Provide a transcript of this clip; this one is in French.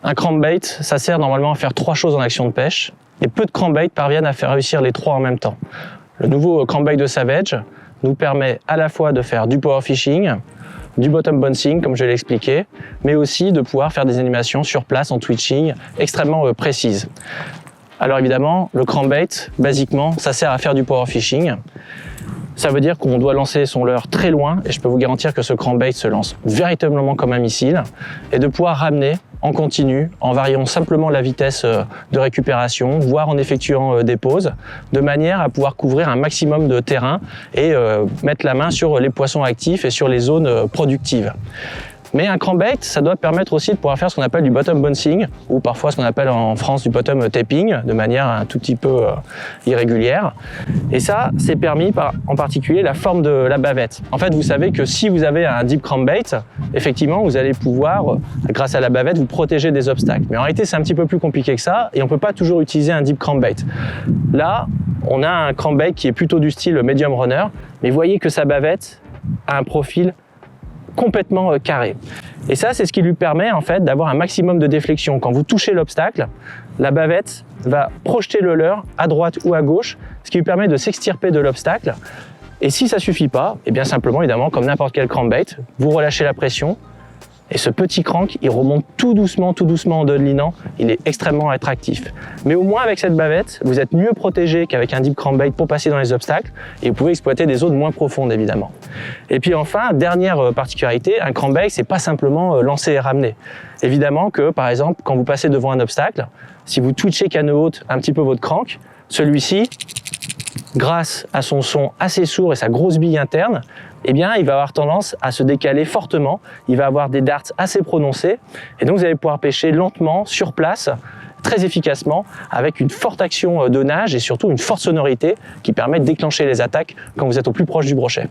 Un crankbait, ça sert normalement à faire 3 choses en action de pêche, et peu de crankbaits parviennent à faire réussir les 3 en même temps. Le nouveau crankbait de Savage nous permet à la fois de faire du power fishing, du bottom bouncing, comme je l'ai expliqué, mais aussi de pouvoir faire des animations sur place en twitching extrêmement précises. Alors évidemment, le crankbait, basiquement, ça sert à faire du power fishing. Ça veut dire qu'on doit lancer son leurre très loin, et je peux vous garantir que ce crankbait se lance véritablement comme un missile, et de pouvoir ramener en continu, en variant simplement la vitesse de récupération, voire en effectuant des pauses, de manière à pouvoir couvrir un maximum de terrain et mettre la main sur les poissons actifs et sur les zones productives. Mais un crankbait, ça doit permettre aussi de pouvoir faire ce qu'on appelle du bottom bouncing, ou parfois ce qu'on appelle en France du bottom tapping, de manière un tout petit peu irrégulière. Et ça, c'est permis par, en particulier, la forme de la bavette. En fait, vous savez que si vous avez un deep crankbait, effectivement, vous allez pouvoir, grâce à la bavette, vous protéger des obstacles. Mais en réalité, c'est un petit peu plus compliqué que ça, et on ne peut pas toujours utiliser un deep crankbait. Là, on a un crankbait qui est plutôt du style medium runner, mais voyez que sa bavette a un profil complètement carré. Et ça, c'est ce qui lui permet en fait d'avoir un maximum de déflexion. Quand vous touchez l'obstacle, la bavette va projeter le leurre à droite ou à gauche, ce qui lui permet de s'extirper de l'obstacle. Et si ça suffit pas, et bien simplement, évidemment, comme n'importe quel crankbait, vous relâchez la pression, et ce petit crank, il remonte tout doucement en dodelinant, il est extrêmement attractif. Mais au moins avec cette bavette, vous êtes mieux protégé qu'avec un deep crankbait pour passer dans les obstacles, et vous pouvez exploiter des zones moins profondes évidemment. Et puis enfin, dernière particularité, un crankbait, c'est pas simplement lancer et ramener. Évidemment que par exemple, quand vous passez devant un obstacle, si vous twitchez canne haute un petit peu votre crank, celui-ci, grâce à son son assez sourd et sa grosse bille interne, eh bien, il va avoir tendance à se décaler fortement, il va avoir des darts assez prononcés, et donc vous allez pouvoir pêcher lentement, sur place, très efficacement, avec une forte action de nage et surtout une forte sonorité qui permet de déclencher les attaques quand vous êtes au plus proche du brochet.